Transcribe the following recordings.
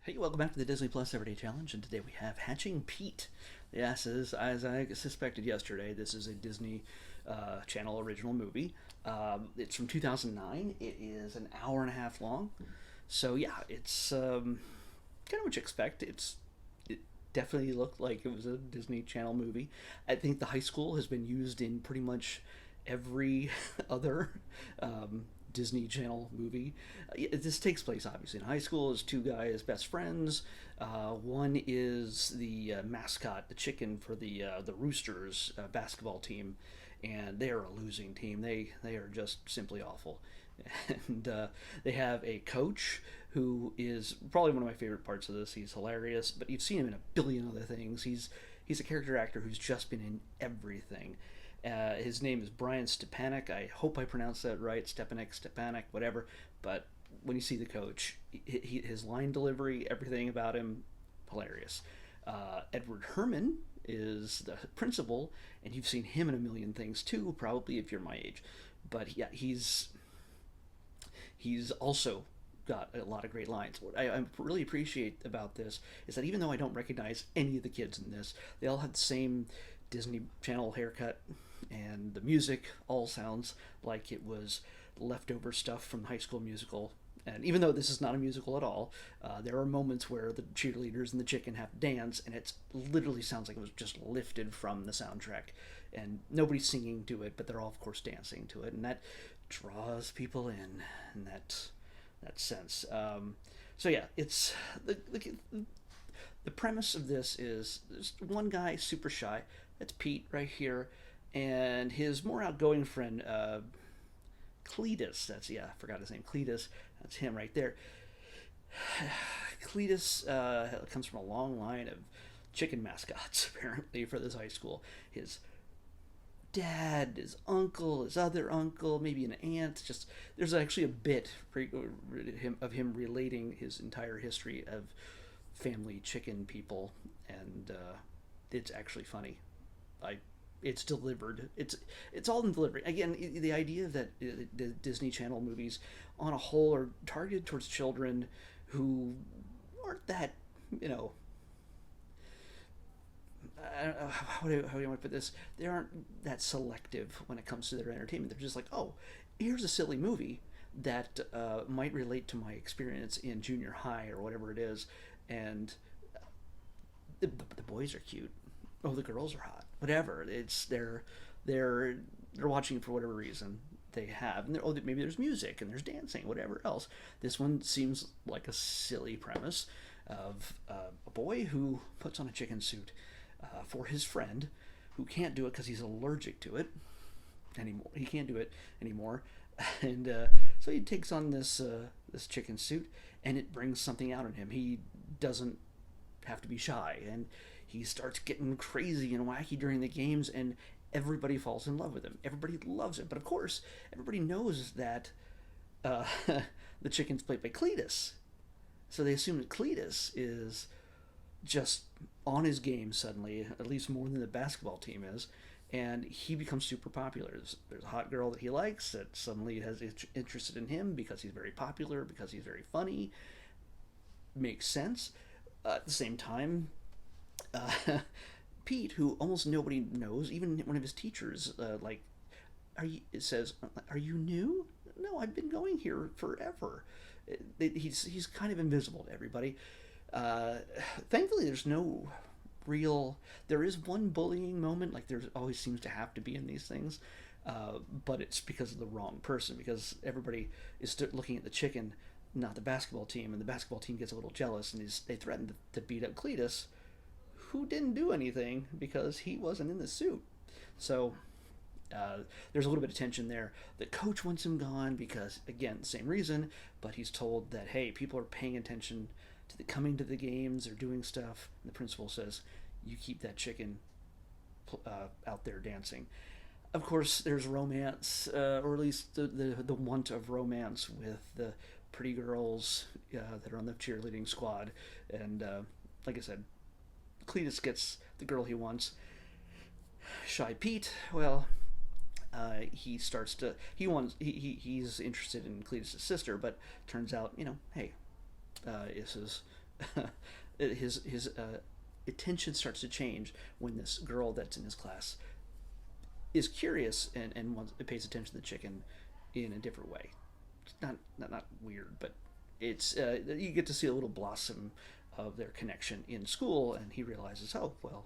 Hey, welcome back to the Disney Plus Everyday Challenge, and today we have Hatching Pete. Yes, as I suspected yesterday, this is a Disney Channel original movie. It's from 2009. It is an hour and a half long. So yeah, it's kind of what you expect. It definitely looked like it was a Disney Channel movie. I think the high school has been used in pretty much every other Disney Channel movie. This takes place obviously in high school. As two guys, best friends. One is the mascot, the chicken for the Roosters basketball team, and they are a losing team. They are just simply awful. And they have a coach who is probably one of my favorite parts of this. He's hilarious, but you've seen him in a billion other things. He's a character actor who's just been in everything. His name is Brian Stepanek. I hope I pronounced that right. Stepanek, whatever. But when you see the coach, his line delivery, everything about him, hilarious. Edward Herman is the principal, and you've seen him in a million things too, probably if you're my age. But yeah, he's also got a lot of great lines. What I really appreciate about this is that even though I don't recognize any of the kids in this, they all have the same Disney Channel haircut, and the music all sounds like it was leftover stuff from High School Musical. And even though this is not a musical at all, there are moments where the cheerleaders and the chicken have to dance, and it literally sounds like it was just lifted from the soundtrack. And nobody's singing to it, but they're all, of course, dancing to it, and that draws people in that sense. So yeah, it's the premise of this is there's one guy super shy. That's Pete right here, and his more outgoing friend Cletus. That's I forgot his name. Cletus. That's him right there. Cletus comes from a long line of chicken mascots, apparently, for this high school. His dad, his uncle, his other uncle, maybe an aunt. Just there's actually a bit of him relating his entire history of family chicken people, and it's actually funny. I it's delivered. It's all in delivery. Again, the idea that the Disney Channel movies, on a whole, are targeted towards children who aren't that, you know, how do you want to put this? They aren't that selective when it comes to their entertainment. They're just like, oh, here's a silly movie that might relate to my experience in junior high or whatever it is, and the boys are cute. Oh, the girls are hot. Whatever. It's they're watching for whatever reason they have, and oh, maybe there's music and there's dancing, whatever else. This one seems like a silly premise of a boy who puts on a chicken suit for his friend, who can't do it because he's allergic to it anymore. He can't do it anymore, and so he takes on this chicken suit, and it brings something out in him. He doesn't have to be shy, and he starts getting crazy and wacky during the games, and everybody falls in love with him. Everybody loves him, but of course, everybody knows that uh, the chicken's played by Cletus, so they assume that Cletus is just on his game suddenly, at least more than the basketball team is, and he becomes super popular. There's a hot girl that he likes that suddenly has interested in him because he's very popular, because he's very funny. Makes sense. At the same time, uh, Pete, who almost nobody knows, even one of his teachers, it says, "Are you new?" No, I've been going here forever. He's kind of invisible to everybody. Uh, Thankfully, there's no real. There is one bullying moment, like there always seems to have to be in these things, but it's because of the wrong person. Because everybody is looking at the chicken, not the basketball team, and the basketball team gets a little jealous, and they threaten to beat up Cletus, who didn't do anything because he wasn't in the suit. So there's a little bit of tension there. The coach wants him gone because, again, same reason, but he's told that, hey, people are paying attention to the coming to the games, they're doing stuff. And the principal says, you keep that chicken out there dancing. Of course, there's romance, or at least the want of romance with the pretty girls that are on the cheerleading squad. And like I said, Cletus gets the girl he wants. Shy Pete, well, he starts to he's interested in Cletus' sister, but turns out, hey, this is his attention starts to change when this girl that's in his class is curious and pays attention to the chicken in a different way. It's not weird, but it's you get to see a little blossom of their connection in school, and he realizes, oh well,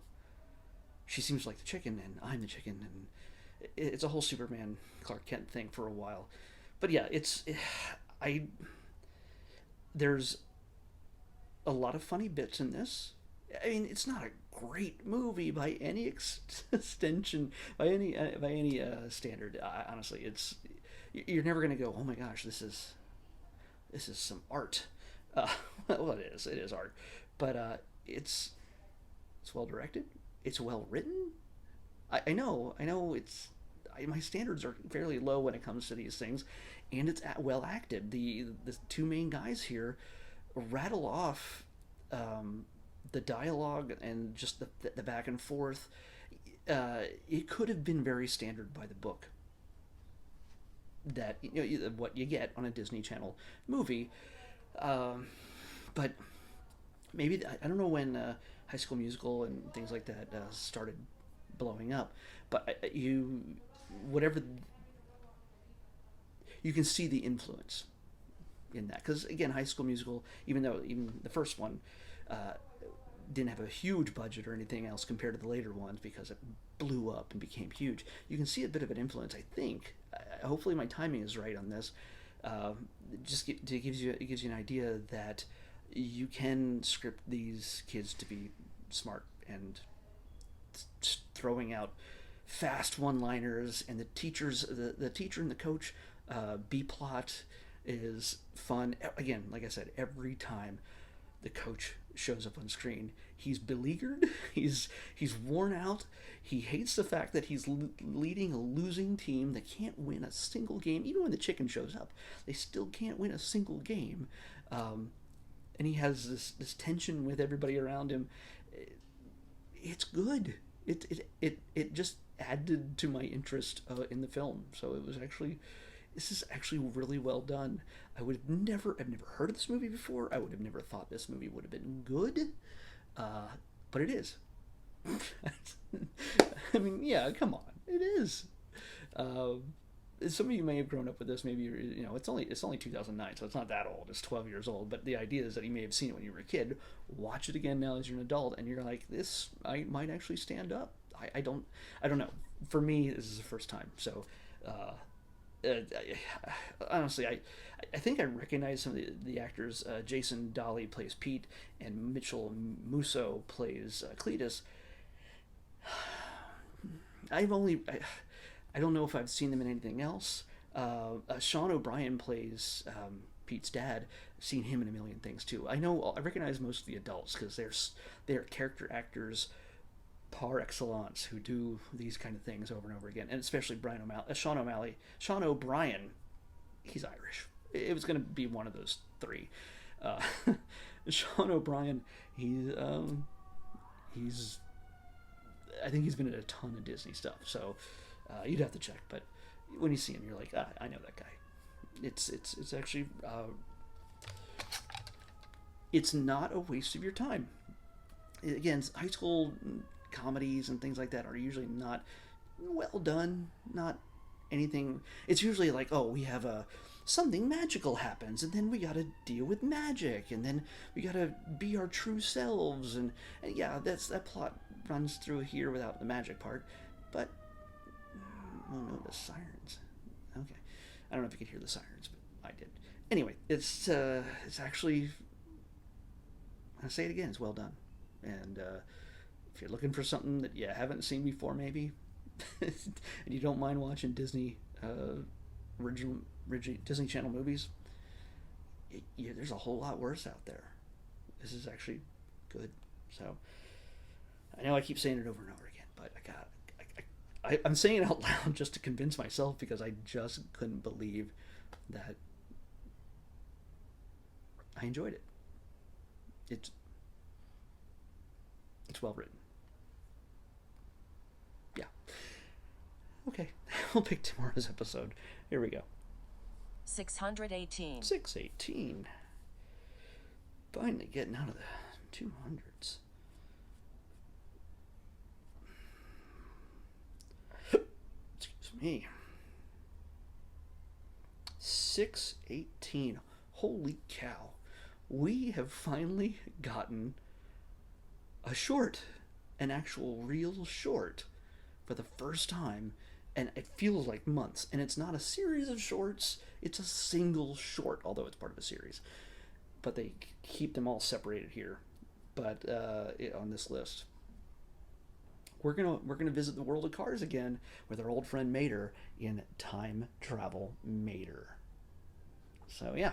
she seems like the chicken, and I'm the chicken, and it's a whole Superman Clark Kent thing for a while. But yeah, I there's a lot of funny bits in this. I mean, it's not a great movie by any extension, by any standard. Honestly, you're never gonna go, oh my gosh, this is some art. Uh, well, it is art, but it's well directed. It's well written. I know my standards are fairly low when it comes to these things, and it's well acted. The two main guys here rattle off the dialogue and just the back and forth. It could have been very standard by the book. That what you get on a Disney Channel movie, but maybe I don't know when High School Musical and things like that started blowing up, but whatever you can see the influence in that, because again, High School Musical, even the first one didn't have a huge budget or anything else compared to the later ones because it blew up and became huge. You can see a bit of an influence, I think. Hopefully, my timing is right on this. It gives you an idea that you can script these kids to be smart and throwing out fast one-liners, and the teacher and the coach B plot is fun. Again, like I said, every time the coach shows up on screen, he's beleaguered, he's worn out, he hates the fact that he's leading a losing team that can't win a single game. Even when the chicken shows up, they still can't win a single game, and he has this tension with everybody around him. It's good. It just added to my interest in the film. So this is actually really well done. I've never heard of this movie before. I would have never thought this movie would have been good, but it is. I mean, yeah, come on, it is. Some of you may have grown up with this. Maybe it's only 2009, so it's not that old. It's 12 years old. But the idea is that you may have seen it when you were a kid. Watch it again now as you're an adult, and you're like, this I might actually stand up. I don't know. For me, this is the first time. So, honestly, I think I recognize some of the actors. Jason Dolly plays Pete, and Mitchell Musso plays Cletus. I don't know if I've seen them in anything else. Sean O'Brien plays Pete's dad. I've seen him in a million things too. I recognize most of the adults because they're character actors par excellence who do these kind of things over and over again, and especially Sean O'Brien. He's Irish. It was going to be one of those three. Sean O'Brien. He's I think he's been in a ton of Disney stuff. So. You'd have to check, but when you see him, you're like, I know that guy. It's actually it's not a waste of your time. Again, high school comedies and things like that are usually not well done, not anything. It's usually like, oh, we have something magical happens, and then we got to deal with magic, and then we got to be our true selves, and yeah, that plot runs through here without the magic part, but. Oh no, the sirens. Okay, I don't know if you could hear the sirens, but I did. Anyway, it's actually. I'll say it again. It's well done, and if you're looking for something that you haven't seen before, maybe, and you don't mind watching Disney original Disney Channel movies, there's a whole lot worse out there. This is actually good. So I know I keep saying it over and over again, but I'm saying it out loud just to convince myself because I just couldn't believe that I enjoyed it. It's well written. Yeah. Okay, we'll pick tomorrow's episode. Here we go. 618. 618. Finally getting out of the 200s. Excuse me. 618. Holy cow. We have finally gotten a short, an actual real short, for the first time, and it feels like months. And it's not a series of shorts, it's a single short, although it's part of a series. But they keep them all separated here. But on this list, we're gonna visit the world of cars again with our old friend Mater in Time Travel Mater. So yeah,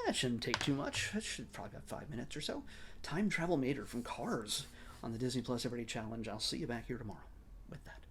that shouldn't take too much. That should probably about 5 minutes or so. Time Travel Mater from Cars on the Disney Plus Everyday Challenge. I'll see you back here tomorrow with that.